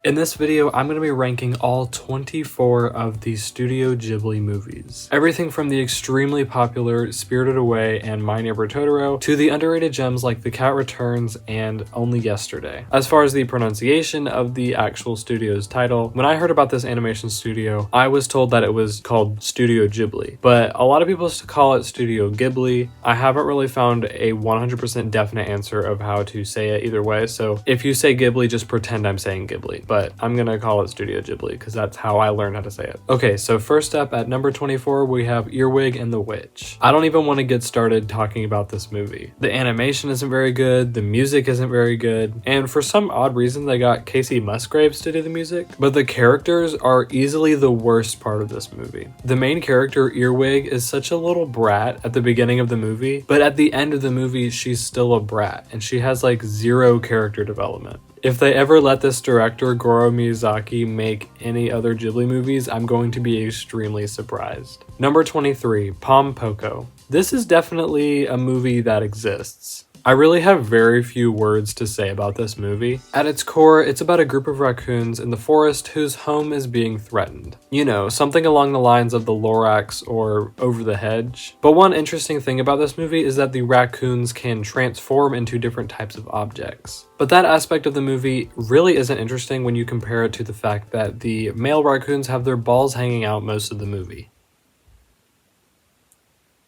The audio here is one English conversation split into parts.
In this video, I'm going to be ranking all 24 of the Studio Ghibli movies. Everything from the extremely popular Spirited Away and My Neighbor Totoro to the underrated gems like The Cat Returns and Only Yesterday. As far as the pronunciation of the actual studio's title, when I heard about this animation studio, I was told that it was called Studio Ghibli, but a lot of people call it Studio Ghibli. I haven't really found a 100% definite answer of how to say it either way, so if you say Ghibli, just pretend I'm saying Ghibli. But I'm gonna call it Studio Ghibli because that's how I learned how to say it. Okay, so first up at number 24, we have Earwig and the Witch. I don't even want to get started talking about this movie. The animation isn't very good, the music isn't very good, and for some odd reason they got Casey Musgraves to do the music, but the characters are easily the worst part of this movie. The main character, Earwig, is such a little brat at the beginning of the movie, but at the end of the movie, she's still a brat, and she has like zero character development. If they ever let this director, Goro Miyazaki, make any other Ghibli movies, I'm going to be extremely surprised. Number 23, Pom Poko. This is definitely a movie that exists. I really have very few words to say about this movie. At its core, it's about a group of raccoons in the forest whose home is being threatened. You know, something along the lines of the Lorax or Over the Hedge. But one interesting thing about this movie is that the raccoons can transform into different types of objects. But that aspect of the movie really isn't interesting when you compare it to the fact that the male raccoons have their balls hanging out most of the movie.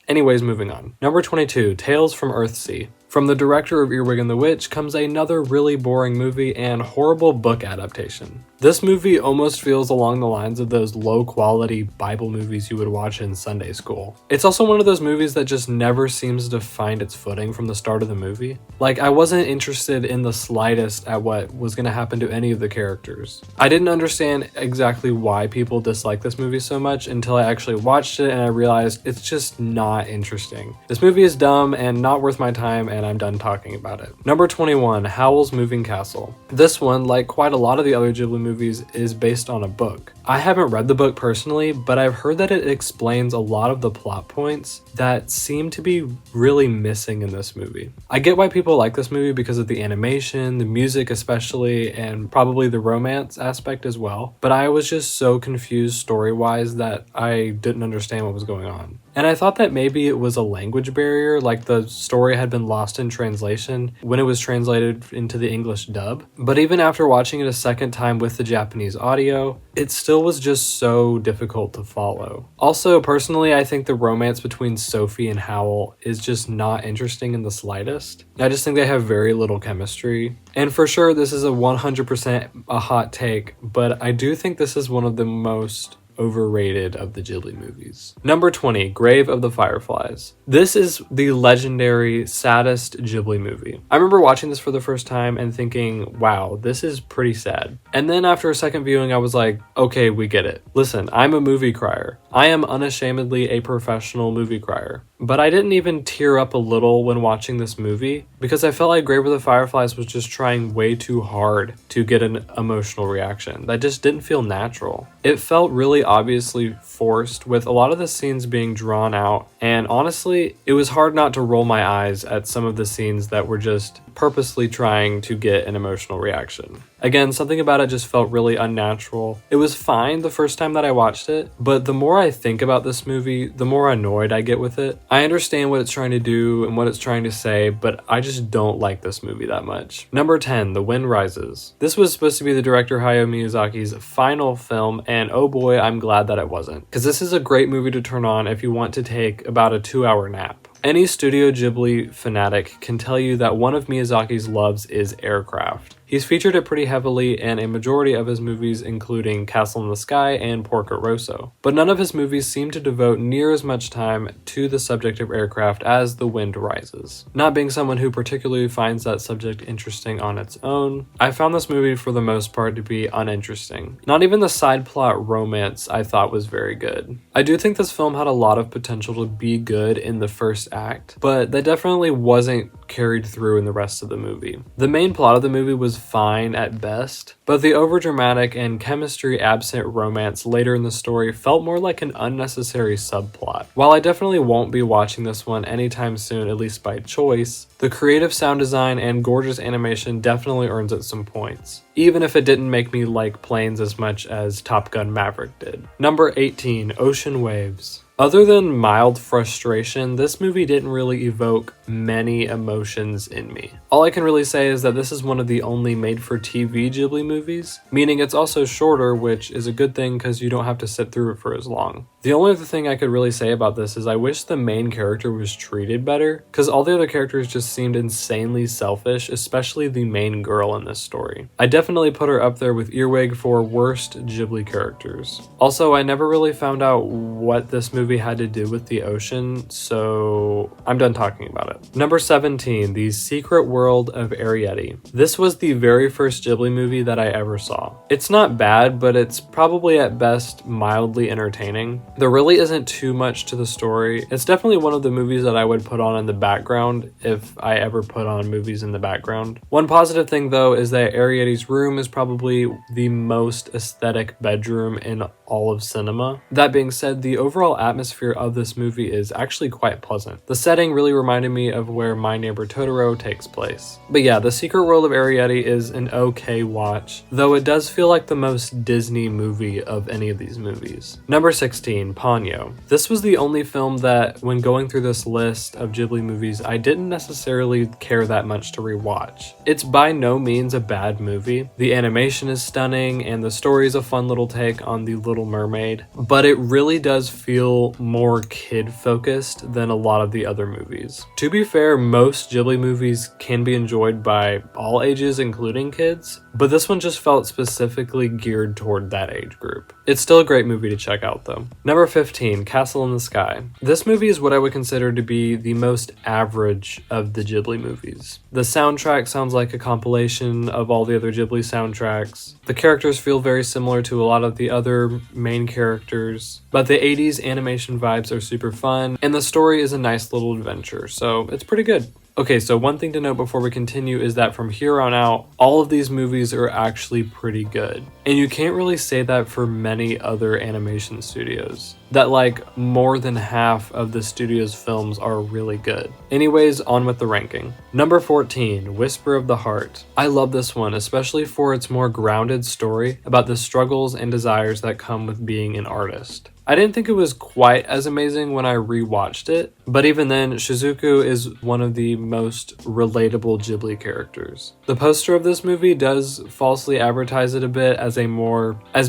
Anyways, moving on. Number 22, Tales from Earthsea. From the director of Earwig and the Witch comes another really boring movie and horrible book adaptation. This movie almost feels along the lines of those low-quality Bible movies you would watch in Sunday school. It's also one of those movies that just never seems to find its footing from the start of the movie. Like, I wasn't interested in the slightest at what was going to happen to any of the characters. I didn't understand exactly why people dislike this movie so much until I actually watched it and I realized it's just not interesting. This movie is dumb and not worth my time, and I'm done talking about it. Number 21, Howl's Moving Castle. This one, like quite a lot of the other Ghibli movies, is based on a book. I haven't read the book personally, but I've heard that it explains a lot of the plot points that seem to be really missing in this movie. I get why people like this movie because of the animation, the music especially, and probably the romance aspect as well, but I was just so confused story-wise that I didn't understand what was going on. And I thought that maybe it was a language barrier, like the story had been lost in translation when it was translated into the English dub. But even after watching it a second time with the Japanese audio, it still was just so difficult to follow. Also, personally, I think the romance between Sophie and Howl is just not interesting in the slightest. I just think they have very little chemistry. And for sure, this is a 100% a hot take, but I do think this is one of the most overrated of the Ghibli movies. Number 20, Grave of the Fireflies. This is the legendary, saddest Ghibli movie. I remember watching this for the first time and thinking, wow, this is pretty sad. And then after a second viewing, I was like, okay, we get it. Listen, I'm a movie crier. I am unashamedly a professional movie crier. But I didn't even tear up a little when watching this movie because I felt like Grave of the Fireflies was just trying way too hard to get an emotional reaction. That just didn't feel natural. It felt really obviously forced with a lot of the scenes being drawn out, and honestly, it was hard not to roll my eyes at some of the scenes that were just purposely trying to get an emotional reaction. Again, something about it just felt really unnatural. It was fine the first time that I watched it, but the more I think about this movie, the more annoyed I get with it. I understand what it's trying to do and what it's trying to say, but I just don't like this movie that much. Number 10, The Wind Rises. This was supposed to be the director Hayao Miyazaki's final film, and oh boy, I'm glad that it wasn't. Because this is a great movie to turn on if you want to take about a 2-hour nap. Any Studio Ghibli fanatic can tell you that one of Miyazaki's loves is aircraft. He's featured it pretty heavily in a majority of his movies, including Castle in the Sky and Porco Rosso. But none of his movies seem to devote near as much time to the subject of aircraft as The Wind Rises. Not being someone who particularly finds that subject interesting on its own, I found this movie for the most part to be uninteresting. Not even the side plot romance I thought was very good. I do think this film had a lot of potential to be good in the first act, but that definitely wasn't carried through in the rest of the movie. The main plot of the movie was fine at best, but the overdramatic and chemistry absent romance later in the story felt more like an unnecessary subplot. While I definitely won't be watching this one anytime soon, at least by choice, the creative sound design and gorgeous animation definitely earns it some points. even if it didn't make me like planes as much as Top Gun Maverick did. Number 18, Ocean Waves. Other than mild frustration, this movie didn't really evoke many emotions in me. All I can really say is that this is one of the only made-for-TV Ghibli movies, meaning it's also shorter, which is a good thing because you don't have to sit through it for as long. The only other thing I could really say about this is I wish the main character was treated better, because all the other characters just seemed insanely selfish, especially the main girl in this story. I definitely put her up there with Earwig for worst Ghibli characters. Also, I never really found out what this movie had to do with the ocean, so I'm done talking about it. Number 17, The Secret World of Arriety. This was the very first Ghibli movie that I ever saw. It's not bad, but it's probably at best mildly entertaining. There really isn't too much to the story. It's definitely one of the movies that I would put on in the background if I ever put on movies in the background. One positive thing though is that Arriety's room is probably the most aesthetic bedroom in all of cinema. That being said, the overall atmosphere of this movie is actually quite pleasant. The setting really reminded me of where My Neighbor Totoro takes place. But yeah, The Secret World of Arriety is an okay watch, though it does feel like the most Disney movie of any of these movies. Number 16, Ponyo. This was the only film that, when going through this list of Ghibli movies, I didn't necessarily care that much to rewatch. It's by no means a bad movie. The animation is stunning, and the story is a fun little take on The Little Mermaid, but it really does feel more kid-focused than a lot of the other movies. To be fair, most Ghibli movies can be enjoyed by all ages, including kids, but this one just felt specifically geared toward that age group. It's still a great movie to check out though. Number 15, Castle in the Sky. This movie is what I would consider to be the most average of the Ghibli movies. The soundtrack sounds like a compilation of all the other Ghibli soundtracks. The characters feel very similar to a lot of the other main characters, but the 80s animation vibes are super fun, and the story is a nice little adventure, so it's pretty good. Okay, so one thing to note before we continue is that from here on out, all of these movies are actually pretty good. And you can't really say that for many other animation studios. That like more than half of the studio's films are really good. Anyways, on with the ranking. Number 14, Whisper of the Heart. I love this one, especially for its more grounded story about the struggles and desires that come with being an artist. I didn't think it was quite as amazing when I rewatched it, but even then, Shizuku is one of the most relatable Ghibli characters. The poster of this movie does falsely advertise it a bit as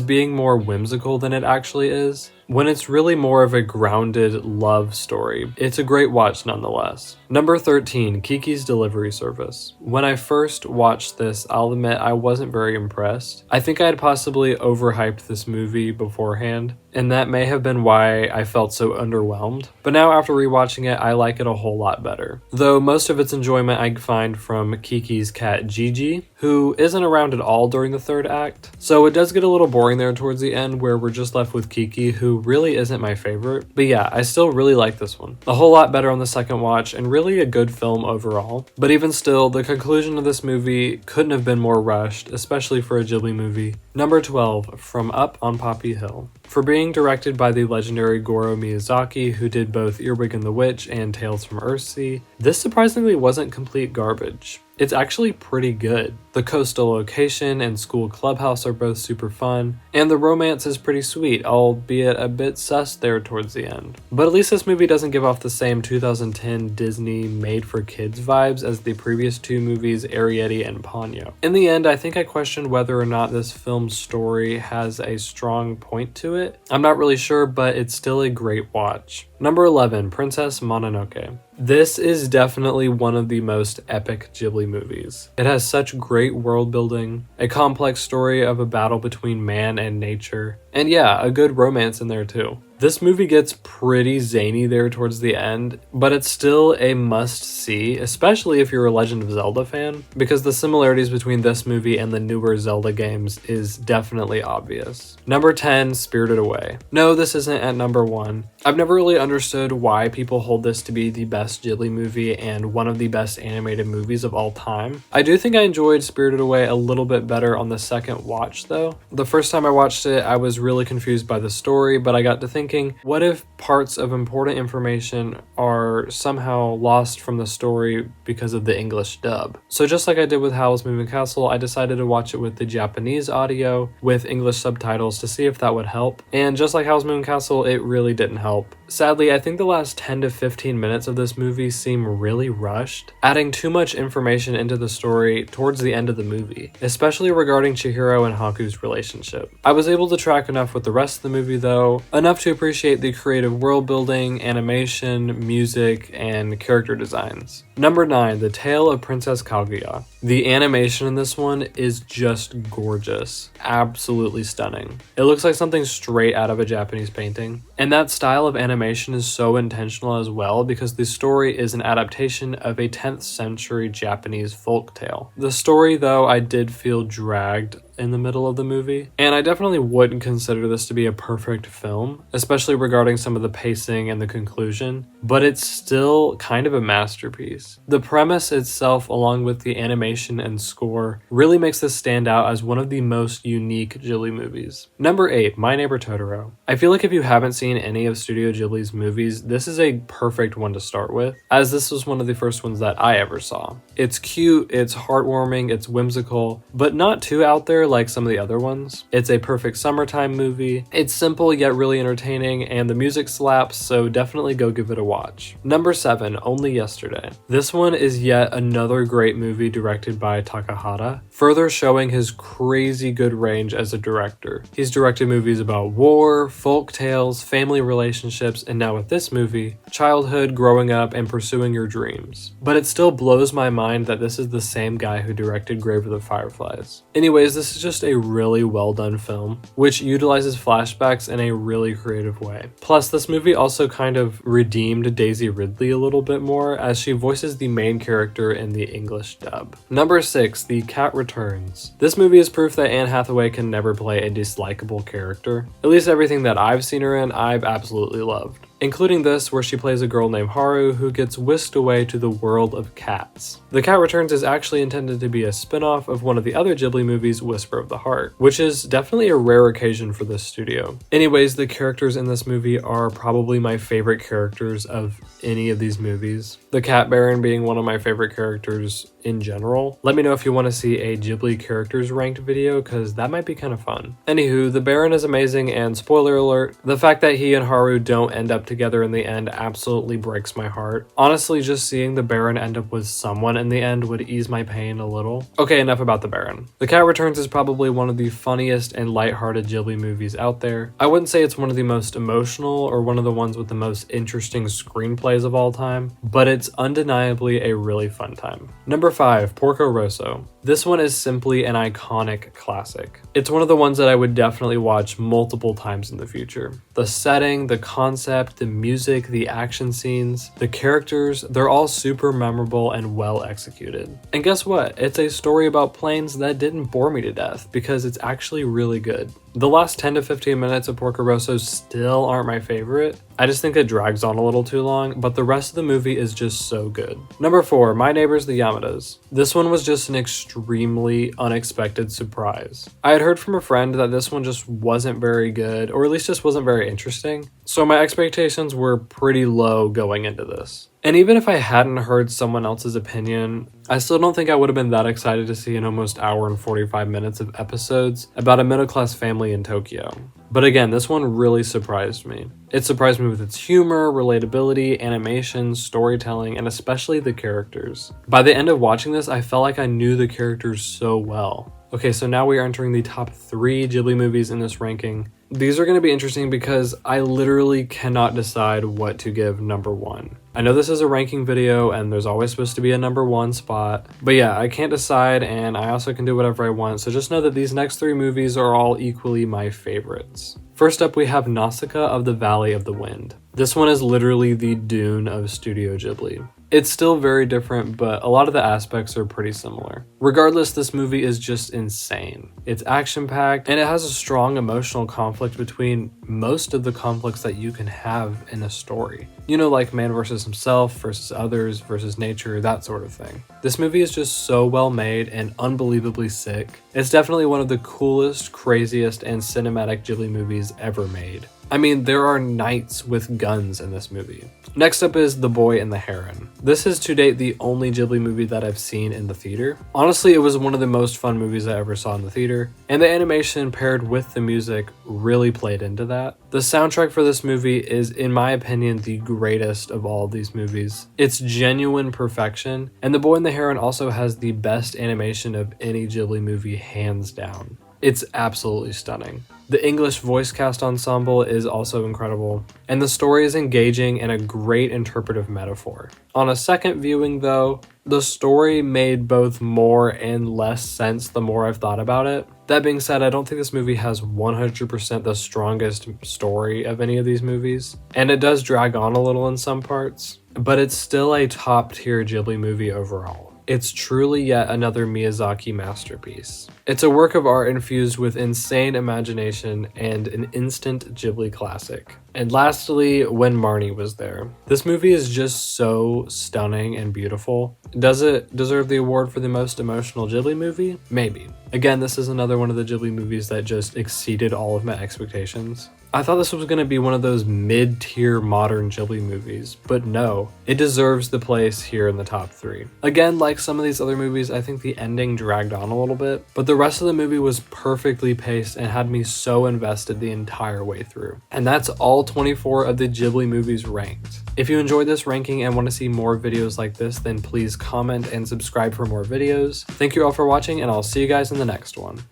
being more whimsical than it actually is, when it's really more of a grounded love story. It's a great watch nonetheless. Number 13, Kiki's Delivery Service. When I first watched this, I'll admit I wasn't very impressed. I think I had possibly overhyped this movie beforehand, and that may have been why I felt so underwhelmed. But now after rewatching it, I like it a whole lot better. Though most of its enjoyment I find from Kiki's cat Gigi, who isn't around at all during the third act. So it does get a little boring there towards the end where we're just left with Kiki, who really isn't my favorite. But yeah, I still really like this one. A whole lot better on the second watch, and really a good film overall. But even still, the conclusion of this movie couldn't have been more rushed, especially for a Ghibli movie. Number 12, From Up on Poppy Hill. For being directed by the legendary Goro Miyazaki, who did both Earwig and the Witch and Tales from Earthsea, this surprisingly wasn't complete garbage. It's actually pretty good. The coastal location and school clubhouse are both super fun, and the romance is pretty sweet, albeit a bit sus there towards the end. But at least this movie doesn't give off the same 2010 Disney made-for-kids vibes as the previous two movies, Arriety and Ponyo. In the end, I think I questioned whether or not this film's story has a strong point to it. I'm not really sure, but it's still a great watch. Number 11, Princess Mononoke. This is definitely one of the most epic Ghibli movies. It has such great world building, a complex story of a battle between man and nature, and yeah, a good romance in there too. This movie gets pretty zany there towards the end, but it's still a must-see, especially if you're a Legend of Zelda fan, because the similarities between this movie and the newer Zelda games is definitely obvious. Number 10, Spirited Away. No, this isn't at number 1. I've never really understood why people hold this to be the best Ghibli movie and one of the best animated movies of all time. I do think I enjoyed Spirited Away a little bit better on the second watch though. The first time I watched it, I was really confused by the story, but I got to thinking thinking, what if parts of important information are somehow lost from the story because of the English dub? So just like I did with Howl's Moving Castle, I decided to watch it with the Japanese audio with English subtitles to see if that would help. And just like Howl's Moving Castle, it really didn't help. Sadly, I think the last 10 to 15 minutes of this movie seem really rushed, adding too much information into the story towards the end of the movie, especially regarding Chihiro and Haku's relationship. I was able to track enough with the rest of the movie though, enough to appreciate the creative world building, animation, music, and character designs. Number 9, The Tale of Princess Kaguya. The animation in this one is just gorgeous. Absolutely stunning. It looks like something straight out of a Japanese painting. And that style of animation is so intentional as well because the story is an adaptation of a 10th century Japanese folk tale. The story though, I did feel dragged in the middle of the movie, and I definitely wouldn't consider this to be a perfect film, especially regarding some of the pacing and the conclusion, but it's still kind of a masterpiece. The premise itself, along with the animation and score, really makes this stand out as one of the most unique Ghibli movies. Number 8, My Neighbor Totoro. I feel like if you haven't seen any of Studio Ghibli's movies, this is a perfect one to start with, as this was one of the first ones that I ever saw. It's cute, it's heartwarming, it's whimsical, but not too out there like some of the other ones. It's a perfect summertime movie. It's simple yet really entertaining, and the music slaps, so definitely go give it a watch. Number 7, Only Yesterday. This one is yet another great movie directed by Takahata, further showing his crazy good range as a director. He's directed movies about war, folk tales, family relationships, and now with this movie, childhood, growing up, and pursuing your dreams. But it still blows my mind that this is the same guy who directed Grave of the Fireflies. Anyways, this is just a really well done film, which utilizes flashbacks in a really creative way. Plus, this movie also kind of redeemed Daisy Ridley a little bit more, as she voices the main character in the English dub. Number 6, The Cat Returns. This movie is proof that Anne Hathaway can never play a dislikable character. At least everything that I've seen her in, I've absolutely loved, including this where she plays a girl named Haru who gets whisked away to the world of cats. The Cat Returns is actually intended to be a spin-off of one of the other Ghibli movies, Whisper of the Heart, which is definitely a rare occasion for this studio. Anyways, the characters in this movie are probably my favorite characters of any of these movies. The Cat Baron being one of my favorite characters in general. Let me know if you want to see a Ghibli characters ranked video, because that might be kind of fun. Anywho, the Baron is amazing, and spoiler alert, the fact that he and Haru don't end up together in the end absolutely breaks my heart. Honestly, just seeing the Baron end up with someone in the end would ease my pain a little. Okay, enough about the Baron. The Cat Returns is probably one of the funniest and lighthearted Ghibli movies out there. I wouldn't say it's one of the most emotional or one of the ones with the most interesting screenplays of all time, but it's undeniably a really fun time. Number 5, Porco Rosso. This one is simply an iconic classic. It's one of the ones that I would definitely watch multiple times in the future. The setting, the concept, the music, the action scenes, the characters, they're all super memorable and well executed. And guess what? It's a story about planes that didn't bore me to death, because it's actually really good. The last 10 to 15 minutes of Porco Rosso still aren't my favorite. I just think it drags on a little too long, but the rest of the movie is just so good. Number 4, My Neighbors the Yamadas. This one was just an extremely unexpected surprise. I had heard from a friend that this one just wasn't very good, or at least just wasn't very interesting, so my expectations were pretty low going into this. And even if I hadn't heard someone else's opinion, I still don't think I would have been that excited to see an almost hour and 45 minutes of episodes about a middle-class family in Tokyo. But again, this one really surprised me. It surprised me with its humor, relatability, animation, storytelling, and especially the characters. By the end of watching this, I felt like I knew the characters so well. Okay, so now we are entering the top 3 Ghibli movies in this ranking. These are going to be interesting because I literally cannot decide what to give number 1. I know this is a ranking video and there's always supposed to be a number 1 spot, but yeah, I can't decide, and I also can do whatever I want, so just know that these next 3 movies are all equally my favorites. First up, we have Nausicaä of the Valley of the Wind. This one is literally the Dune of Studio Ghibli. It's still very different, but a lot of the aspects are pretty similar. Regardless, this movie is just insane. It's action-packed, and it has a strong emotional conflict between most of the conflicts that you can have in a story. You know, like man versus himself, versus others, versus nature, that sort of thing. This movie is just so well made and unbelievably sick. It's definitely one of the coolest, craziest, and cinematic Ghibli movies ever made. I mean, there are knights with guns in this movie. Next up is The Boy and the Heron. This is to date the only Ghibli movie that I've seen in the theater. Honestly, it was one of the most fun movies I ever saw in the theater, and the animation paired with the music really played into that. The soundtrack for this movie is, in my opinion, the greatest of all of these movies. It's genuine perfection, and The Boy and the Heron also has the best animation of any Ghibli movie, hands down. It's absolutely stunning. The English voice cast ensemble is also incredible, and the story is engaging and a great interpretive metaphor. On a second viewing though, the story made both more and less sense the more I've thought about it. That being said, I don't think this movie has 100% the strongest story of any of these movies, and it does drag on a little in some parts, but it's still a top tier Ghibli movie overall. It's truly yet another Miyazaki masterpiece. It's a work of art infused with insane imagination and an instant Ghibli classic. And lastly, When Marnie Was There. This movie is just so stunning and beautiful. Does it deserve the award for the most emotional Ghibli movie? Maybe. Again, this is another one of the Ghibli movies that just exceeded all of my expectations. I thought this was going to be one of those mid-tier modern Ghibli movies, but no, it deserves the place here in the top 3. Again, like some of these other movies, I think the ending dragged on a little bit, but the rest of the movie was perfectly paced and had me so invested the entire way through. And that's all 24 of the Ghibli movies ranked. If you enjoyed this ranking and want to see more videos like this, then please comment and subscribe for more videos. Thank you all for watching, and I'll see you guys in the next one.